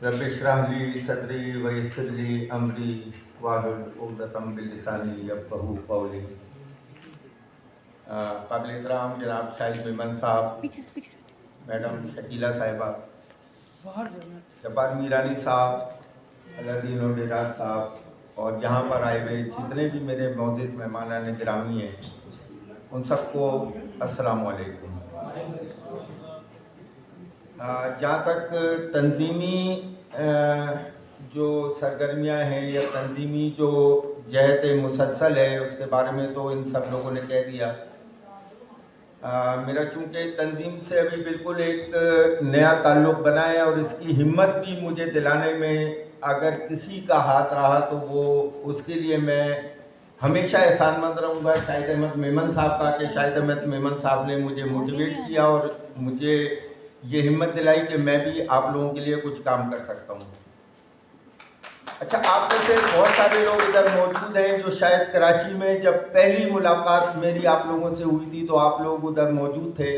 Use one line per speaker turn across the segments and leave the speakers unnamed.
रब इश्रह ली सदरी वयस्सिर ली अमरी वाहलुल उक़दतम मिन लिसानी यफ़क़हू क़ौली। काबिल एहतराम जनाब शाहिद मेमन साहब, मैडम शकीला साहिबा, जब्बार मीरानी साहब, अलाउद्दीन ओडेराज साहब और यहाँ पर आए हुए जितने भी मेरे मौजूद मेहमान गिरामी हैं, उन सबको अस्सलाम वालेकुम। जहाँ तक तंजीमी जो सरगर्मियाँ हैं या तंजीमी जो जहत मुसलसल है, उसके बारे में तो इन सब लोगों ने कह दिया। मेरा चूँकि तंजीम से अभी बिल्कुल एक नया ताल्लुक़ बना है और इसकी हिम्मत भी मुझे दिलाने में अगर किसी का हाथ रहा तो वो उसके लिए मैं हमेशा एहसानमंद रहूँगा शाहिद अहमद मेमन साहब का, कि शाहिद अहमद मेमन साहब ने मुझे मोटिवेट किया और मुझे ये हिम्मत दिलाई कि मैं भी आप लोगों के लिए कुछ काम कर सकता हूँ। अच्छा, आप में से बहुत सारे लोग इधर मौजूद हैं जो शायद कराची में जब पहली मुलाकात मेरी आप लोगों से हुई थी तो आप लोग उधर मौजूद थे।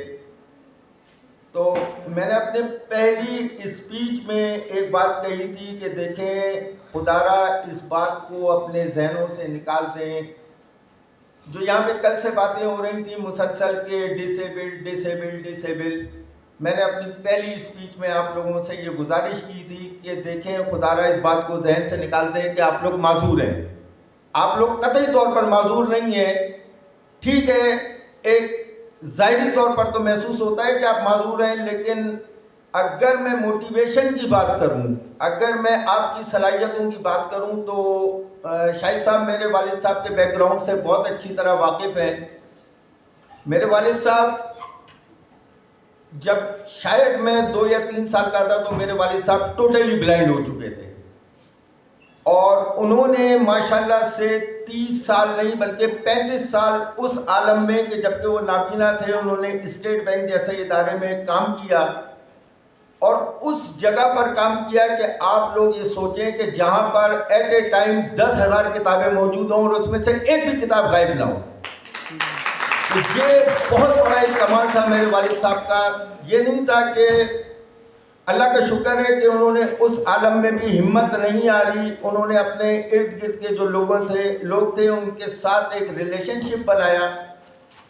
तो मैंने अपने पहली स्पीच में एक बात कही थी कि देखें, खुदारा इस बात को अपने जहनों से निकाल दें। जो यहाँ पे कल से बातें हो रही थी मुसलसल के डिसेबल, मैंने अपनी पहली स्पीच में आप लोगों से ये गुजारिश की थी कि देखें, खुदारा इस बात को जहन से निकाल दें कि आप लोग माजूर हैं। आप लोग कतई तौर पर माजूर नहीं है। ठीक है, एक ज़ाहिरी तौर पर तो महसूस होता है कि आप माजूर हैं, लेकिन अगर मैं मोटिवेशन की बात करूं, अगर मैं आपकी सलाहियतों की बात करूं तो शाहिद साहब मेरे वालिद साहब के बैकग्राउंड से बहुत अच्छी तरह वाकिफ़ हैं। मेरे वालिद साहब जब शायद मैं 2 या 3 साल का था तो मेरे वालिद साहब टोटली ब्लाइंड हो चुके थे और उन्होंने माशाल्लाह से 30 साल नहीं बल्कि 35 साल उस आलम में कि जबकि वो नाबीना थे, उन्होंने स्टेट बैंक जैसे इदारे में काम किया और उस जगह पर काम किया कि आप लोग ये सोचें कि जहाँ पर एट ए टाइम 10,000 किताबें मौजूद हों और उसमें से एक भी किताब गायब ना हो। तो ये बहुत बड़ा एक कमाल था मेरे वालिद साहब का। ये नहीं था कि अल्लाह का शुक्र है कि उन्होंने उस आलम में भी हिम्मत नहीं आ रही, उन्होंने अपने इर्द गिर्द के जो लोग थे उनके साथ एक रिलेशनशिप बनाया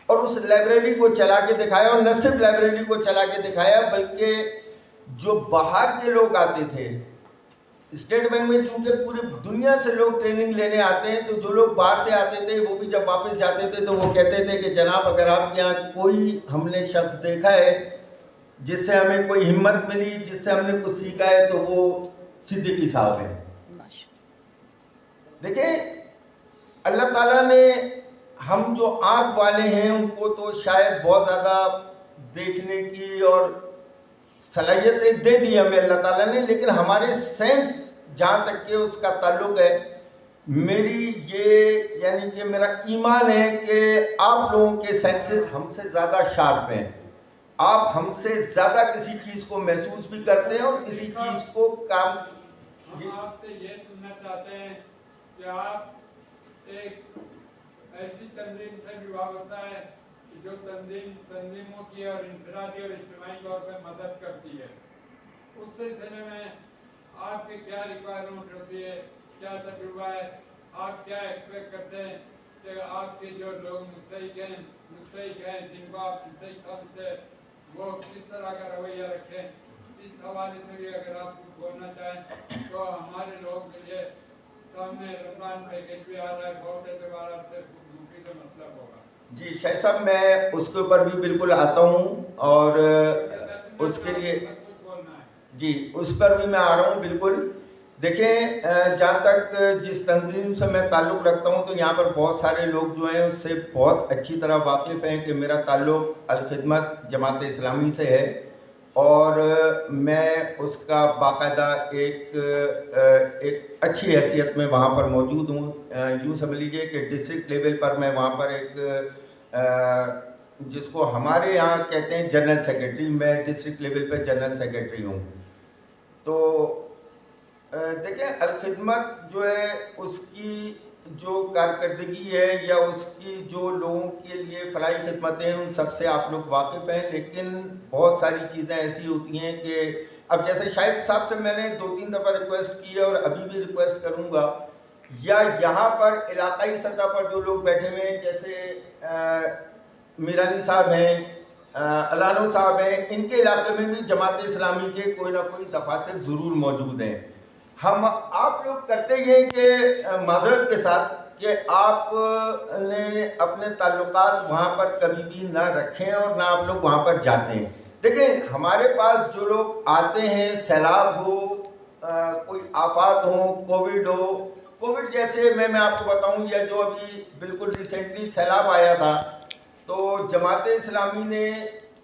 और उस लाइब्रेरी को चला के दिखाया। और न सिर्फ लाइब्रेरी को चला के दिखाया बल्कि जो बाहर के लोग आते थे, स्टेट बैंक में चूंकि पूरी दुनिया से लोग ट्रेनिंग लेने आते हैं, तो जो लोग बाहर से आते थे वो भी जब वापस जाते थे तो वो कहते थे कि जनाब, अगर आपके यहाँ कोई हमने शख्स देखा है जिससे हमें कोई हिम्मत मिली, जिससे हमने कुछ सीखा है, तो वो सिद्दीकी साहब हैं। देखिए, अल्लाह ताला ने हम जो आँख वाले हैं उनको तो शायद बहुत ज़्यादा देखने की और सलाहियतें दे दी हमें अल्लाह ताला ने, लेकिन हमारे सेंस जहाँ तक के उसका ताल्लुक है, मेरी ये यानी कि मेरा ईमान है कि आप लोगों के सेंसेस हमसे ज़्यादा शार्प हैं। आप हमसे ज़्यादा किसी चीज़ को महसूस भी करते हैं और किसी चीज़ को काम।
हम आपसे ये सुनना चाहते हैं कि आप एक ऐसी तंजीम से भी वाबस्ता है जो तंजीमों की और इंफरादी और इज्तिमाई तौर पर मदद करती है। उस सिलसिले में आपकी क्या रिक्वायरमेंट होती है, क्या तजुर्बा है, आप क्या एक्सपेक्ट करते हैं कि आपके जो लोग मुस्तहिक हैं जिनको आप मुस्तहिक समझते हैं, वो किस तरह का रवैया रखें। इस हवाले से भी अगर आप कुछ बोलना चाहें तो हमारे लोगों के लिए सामने रमजान पैकेज भी आ रहा है, बहुत एतबार से मुफीद मतलब होगा।
जी शायद साहब, मैं उसके ऊपर भी बिल्कुल आता हूँ और उसके लिए जी उस पर भी मैं आ रहा हूँ बिल्कुल। देखें, जहाँ तक जिस तंजीम से मैं ताल्लुक़ रखता हूँ तो यहाँ पर बहुत सारे लोग जो हैं उससे बहुत अच्छी तरह वाकिफ़ हैं कि मेरा ताल्लुक़ अल-खिदमत जमात इस्लामी से है और मैं उसका बाकायदा एक अच्छी हैसियत में वहाँ पर मौजूद हूँ। यूँ समझ लीजिए कि डिस्ट्रिक्ट लेवल पर मैं वहाँ पर एक जिसको हमारे यहाँ कहते हैं जनरल सेक्रेटरी, मैं डिस्ट्रिक्ट लेवल पर जनरल सेक्रेटरी हूँ। तो देखिए, अल-खिदमत जो है उसकी जो कारकर्दगी है या उसकी जो लोगों के लिए फलाही खिदमतें हैं उन सबसे आप लोग वाकिफ़ हैं, लेकिन बहुत सारी चीज़ें ऐसी होती हैं कि اب جیسے شاہد صاحب سے میں نے 2-3 دفعہ ریکویسٹ کی ہے اور ابھی بھی ریکویسٹ کروں گا، یا یہاں پر علاقائی سطح پر جو لوگ بیٹھے ہوئے ہیں جیسے میرانی صاحب ہیں، علانو صاحب ہیں، ان کے علاقے میں بھی جماعت اسلامی کے کوئی نہ کوئی دفاتر ضرور موجود ہیں. آپ لوگ کرتے یہ کہ معذرت کے ساتھ کہ آپ نے اپنے تعلقات وہاں پر کبھی بھی نہ رکھیں اور نہ آپ لوگ وہاں پر جاتے ہیں. دیکھیں ہمارے پاس جو لوگ آتے ہیں، سیلاب ہو، کوئی آفات ہوں، کووڈ جیسے میں آپ کو بتاؤں، یا جو ابھی بالکل ریسنٹلی سیلاب آیا تھا، تو جماعت اسلامی نے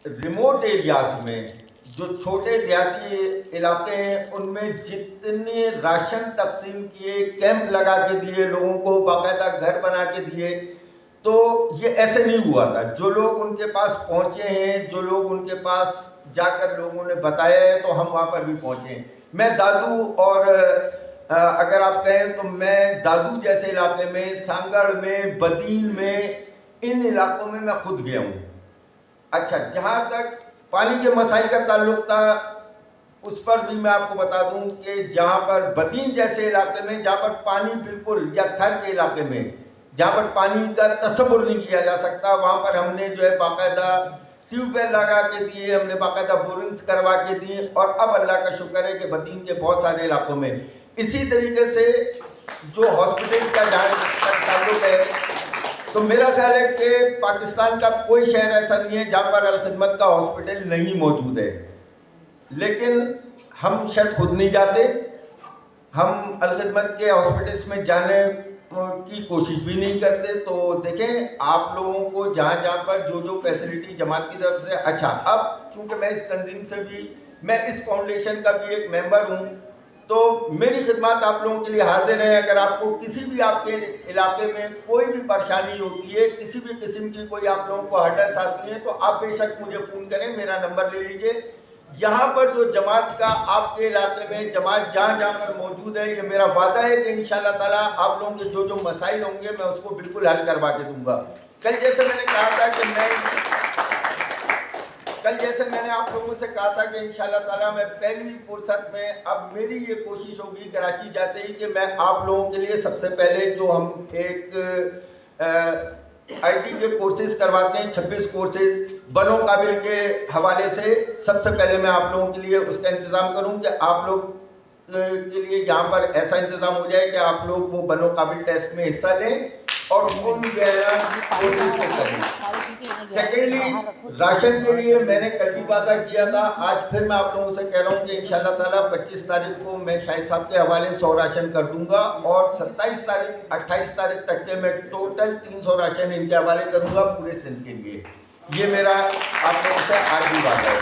ریموٹ ایریاز میں جو چھوٹے دیہاتی علاقے ہیں ان میں جتنے راشن تقسیم کیے، کیمپ لگا کے دیے، لوگوں کو باقاعدہ گھر بنا کے دیے. تو یہ ایسے نہیں ہوا تھا. جو لوگ ان کے پاس پہنچے ہیں، جو لوگ ان کے پاس جا کر لوگوں نے بتایا ہے، تو ہم وہاں پر بھی پہنچے ہیں. میں دادو اور اگر آپ کہیں تو میں دادو جیسے علاقے میں، سانگڑ میں، بدین میں، ان علاقوں میں خود گیا ہوں. اچھا، جہاں تک پانی کے مسائل کا تعلق تھا، اس پر بھی میں آپ کو بتا دوں کہ جہاں پر بدین جیسے علاقے میں، جہاں پر پانی بالکل، یا تھر کے علاقے میں جہاں پر پانی کا تصور نہیں کیا جا سکتا، وہاں پر ہم نے جو ہے باقاعدہ ٹیوب ویل لگا کے دیے، ہم نے باقاعدہ بورنگز کروا کے دیے، اور اب اللہ کا شکر ہے کہ بدین کے بہت سارے علاقوں میں. اسی طریقے سے جو ہاسپٹلس کا جہاں تعلق ہے، تو میرا خیال ہے کہ پاکستان کا کوئی شہر ایسا نہیں ہے جہاں پر الخدمت کا ہاسپٹل نہیں موجود ہے. لیکن ہم شاید خود نہیں جاتے، ہم الخدمت کے ہاسپٹلس میں جانے کی کوشش بھی نہیں کرتے. تو دیکھیں آپ لوگوں کو جہاں جہاں پر جو فیسلٹی جماعت کی طرف سے. اچھا، اب چونکہ میں اس تنظیم سے بھی، میں اس فاؤنڈیشن کا بھی ایک ممبر ہوں، تو میری خدمات آپ لوگوں کے لیے حاضر ہیں. اگر آپ کو کسی بھی آپ کے علاقے میں کوئی بھی پریشانی ہوتی ہے، کسی بھی قسم کی کوئی آپ لوگوں کو ہرڈلس آتی ہیں، تو آپ بے شک مجھے فون کریں، میرا نمبر لے لیجئے. یہاں پر جو جماعت کا آپ کے علاقے میں جماعت جہاں جہاں پر موجود ہے، یہ میرا وعدہ ہے کہ انشاءاللہ تعالیٰ آپ لوگوں کے جو مسائل ہوں گے میں اس کو بالکل حل کروا کے دوں گا. کل جیسے میں نے کہا تھا کہ میں نے آپ لوگوں سے کہا تھا کہ انشاءاللہ تعالیٰ میں پہلی فرصت میں، اب میری یہ کوشش ہوگی کراچی جاتے ہی کہ میں آپ لوگوں کے لیے سب سے پہلے جو ہم ایک آئی ٹی کے کورسز کرواتے ہیں، 26 کورسز بنو قابل کے حوالے سے، سب سے پہلے میں آپ لوگوں کے لیے اس کا انتظام کروں کہ آپ لوگ کے لیے یہاں پر ایسا انتظام ہو جائے کہ آپ لوگ وہ بنو قابل ٹیسٹ میں حصہ لیں اور ان کورسز کو کریں. سیکنڈلی، راشن کے لیے میں نے کل بھی وعدہ کیا تھا، آج پھر میں آپ لوگوں سے کہہ رہا ہوں کہ انشاءاللہ تعالیٰ 25 تاریخ کو میں شاہد صاحب کے حوالے 100 راشن کر دوں گا، اور 28 تاریخ تک کے میں ٹوٹل 300 راشن ان کے حوالے کروں گا پورے سندھ کے لیے. یہ میرا آپ لوگوں سے آج بھی وعدہ ہے.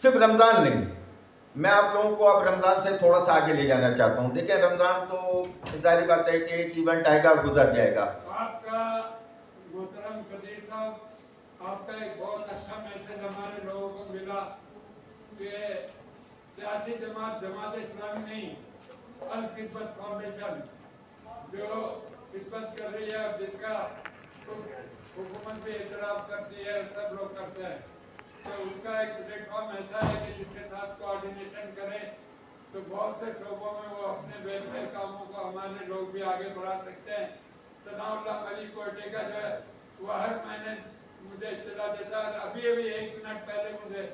صرف رمضان نہیں، میں آپ لوگوں کو اب رمضان سے تھوڑا سا آگے لے جانا چاہتا ہوں. دیکھیں رمضان تو ظاہری بات ہے کہ ایک ایونٹ آئے گا، گزر جائے گا.
آپ کا محترم قدیر صاحب، آپ کا ایک بہت اچھا میسج ہمارے لوگوں کو ملا کہ سیاسی جماعت اسلامی نہیں، الخدمت فاؤنڈیشن جو خدمت کر رہی ہے، جس کا حکومت بھی اعتراف کرتی ہے، سب لوگ کرتے ہیں، تو اس کا ایک پلیٹ فارم ایسا ہے کہ جس کے ساتھ کوآرڈینیشن کریں تو بہت سے شعبوں میں وہ اپنے ویلفیئر کاموں کو ہمارے لوگ بھی آگے بڑھا سکتے ہیں. ثناء اللہ علی کوئٹے کا جو ہے وہ ہر مہینے مجھے اطلاع دیتا ہے. ابھی 1 منٹ پہلے مجھے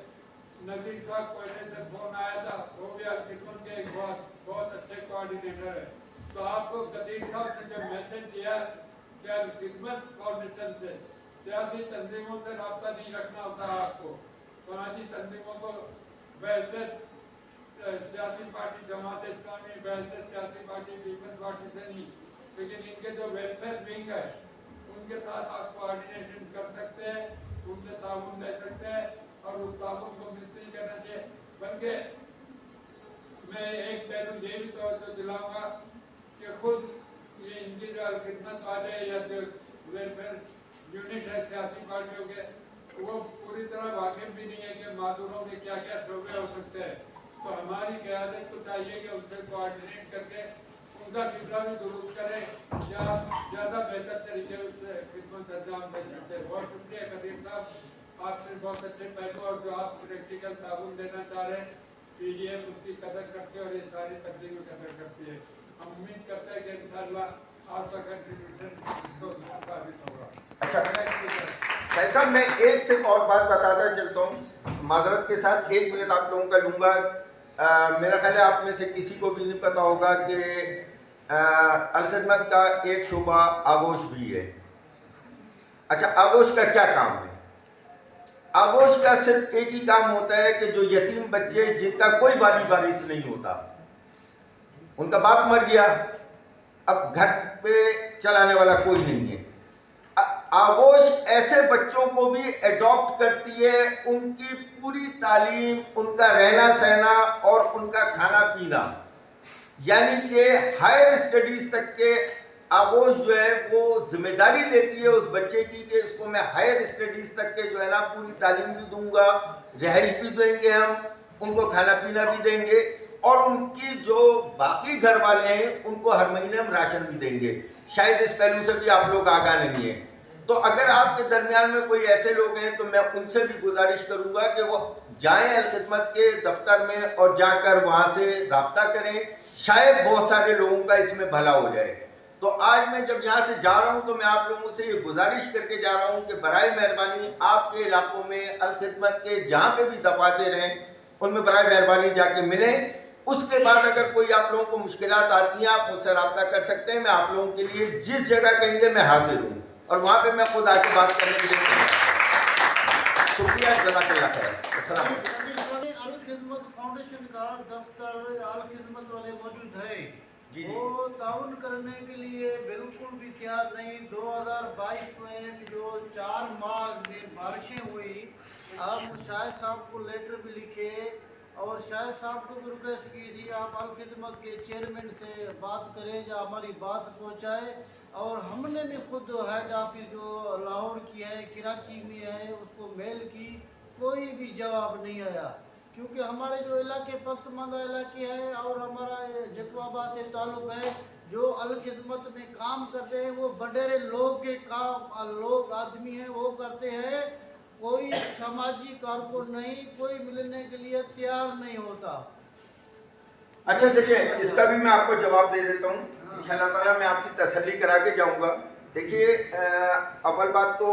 نذیر صاحب کوئٹے سے فون آیا تھا، وہ بھی الخدمت کے ایک بہت اچھے کوآرڈینیٹر ہے. تو آپ کو قدیر صاحب نے جو میسج دیا کہ الخدمت فاؤنڈیشن سے سیاسی تنظیموں سے رابطہ نہیں رکھنا ہوتا، آپ کو سماجی تنظیموں کو بحثیت سیاسی پارٹی جماعت اسلامی، بحثیت سیاسی پارٹی پیپلز پارٹی سے نہیں، لیکن ان کے جو ویلفیئر ونگ ہے ان کے ساتھ آپ کوآرڈینیشن کر سکتے ہیں، ان سے تعاون لے سکتے ہیں، اور اس تعاون کو مس نہیں کرنا چاہیے. بلکہ میں ایک پہلو یہ بھی توجہ دلاؤں گا کہ خود یہ ان کی جو خدمت والے یا جو ویلفیئر یونٹ ہے سیاسی پارٹیوں کے، وہ پوری طرح واقف بھی نہیں ہے کہ معذوروں کے کیا کیا شعبے ہو سکتے ہیں. تو ہماری قیادت کو چاہیے کہ ان سے کوآرڈینیٹ کر کے ان کا قبلہ بھی درست کرے یا زیادہ بہتر طریقے سے خدمت انجام دے سکتے ہیں. بہت شکریہ قدیر صاحب. आपसे बहुत अच्छे पहलू और जो आप प्रैक्टिकल ताबून देना चाह रहे हैं, पीडीएफ उसकी कदर करती है और ये सारी तब्दीली में कदर करती है। हम उम्मीद करते हैं कि इंशाअल्लाह आपका कंट्रीब्यूशन साबित होगा।
अच्छा ऐसा मैं एक सिर्फ और बात बताता चलता हूँ, माजरत के साथ 1 मिनट आप लोगों का लूँगा। मेरा ख्याल है आप में से किसी को भी नहीं पता होगा कि अलखिदमत का एक शोबा आगोश भी है। अच्छा, आगोश का क्या काम है? आगोश का सिर्फ एक ही काम होता है कि जो यतीम बच्चे जिनका कोई वाली वारिस नहीं होता, उनका बाप मर गया, अब घर पे चलाने वाला कोई नहीं है, आगोश ऐसे बच्चों को भी एडॉप्ट करती है, उनकी पूरी तालीम, उनका रहना सहना और उनका खाना पीना, यानी कि हायर स्टडीज तक के आगोश जो है वो जिम्मेदारी लेती है उस बच्चे की कि इसको मैं हायर स्टडीज तक के जो है ना पूरी तालीम भी दूंगा, रिहाइश भी देंगे, हम उनको खाना पीना भी देंगे और उनकी जो बाकी घर वाले हैं उनको हर महीने हम राशन भी देंगे। शायद इस पहलू से भी आप लोग आगाह नहीं है। तो अगर आपके दरमियान में कोई ऐसे लोग हैं तो मैं उनसे भी गुजारिश करूंगा कि वो जाएं अलखिदमत के दफ्तर में और जाकर वहां से राब्ता करें, शायद बहुत सारे लोगों का इसमें भला हो जाए। तो आज मैं जब यहाँ से जा रहा हूँ तो मैं आप लोगों से ये गुजारिश करके जा रहा हूँ कि बराए मेहरबानी आपके इलाकों में अलखिदमत के जहाँ पे भी दफाते रहें उनमें बराए मेहरबानी जाके मिलें। उसके बाद अगर कोई आप लोगों को मुश्किलात आती हैं आप मुझसे रब्ता कर सकते हैं। मैं आप लोगों के लिए जिस जगह कहेंगे मैं हाजिर हूँ और वहाँ पे मैं खुद आके बात करने के लिए तैयार हूँ। शुक्रिया, जज़ाकल्लाह खैर। अस्सलाम वालेकुम।
अल खिदमत फाउंडेशन का दफ्तर अल खिदमत वाले मौजूद है,
जी।
वो ताउन करने के लिए बिल्कुल भी तैयार नहीं। 2022 में जो 4 माह में बारिशें हुई, हम शाहिद साहब को लेटर भी लिखे और शाहिद साहब को भी रिक्वेस्ट की थी आप अल खिदमत के चेयरमैन से बात करें या हमारी बात पहुंचाए। और हमने भी खुद हेड ऑफिस जो लाहौर की है, कराची में है, उसको मेल की, कोई भी जवाब नहीं आया। क्योंकि हमारे जो इलाके पसमानदा इलाके हैं और हमारा जकवाबाद से ताल्लुक़ है, जो अल खिदमत में काम करते हैं वो बडेरे लोग के काम लोग आदमी हैं वो करते हैं। कोई समाजी कारकुन नहीं, कोई मिलने के लिए तैयार नहीं होता।
अच्छा देखिए, इसका भी मैं आपको जवाब दे देता हूँ इंशाअल्लाह ताला। मैं आपकी तसल्ली करा के जाऊँगा। देखिए, अव्वल बात तो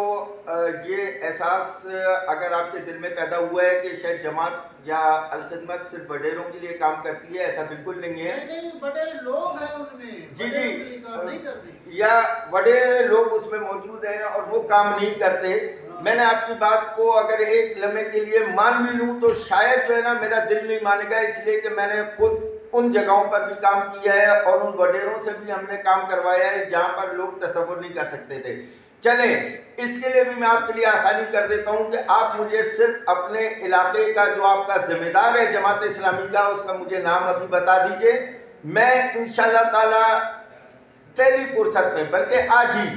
ये एहसास अगर आपके दिल में पैदा हुआ है कि शायद जमात या अलखिदमत सिर्फ वडेरों के लिए काम करती है, ऐसा बिल्कुल नहीं है।
नहीं, बड़े लोग हैं उनमें,
जी
नहीं करते,
या वडेरे लोग उसमें मौजूद हैं और वो काम नहीं करते। मैंने आपकी बात को अगर एक लम्हे के लिए मान भी लूँ तो शायद जो है ना मेरा दिल नहीं मानेगा, इसलिए कि मैंने खुद उन जगहों पर भी काम किया है और उन वडेरों से भी हमने काम करवाया है जहाँ पर लोग तसव्वुर नहीं कर सकते थे। चलें, इसके लिए भी मैं आपके लिए आसानी कर देता हूँ कि आप मुझे सिर्फ अपने इलाके का जो आपका जिम्मेदार है जमात इस्लामी का, उसका मुझे नाम अभी बता दीजिए। मैं इंशाअल्लाह ताला पहली फुर्सत में, बल्कि आज ही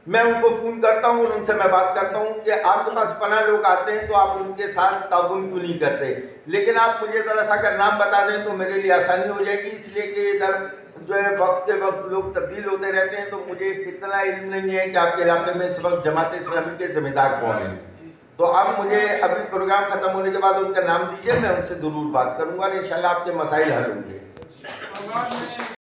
मैं उनको फ़ोन करता हूँ और उनसे मैं बात करता हूँ कि आपके पास पनाह लोग आते हैं तो आप उनके साथ ताउन क्यों नहीं करते। लेकिन आप मुझे ज़रा सा अगर नाम बता दें तो मेरे लिए आसानी हो जाएगी, इसलिए कि इधर जो है वक्त के वक्त लोग तब्दील होते रहते हैं तो मुझे इतना इल्म नहीं है कि आपके इलाके में इस वक्त जमात इस्लामी के ज़िम्मेदार कौन हैं। तो आप मुझे अभी प्रोग्राम ख़त्म होने के बाद उनका नाम दीजिए, मैं उनसे ज़रूर बात करूँगा और इंशाअल्लाह आपके मसाइल हल होंगे।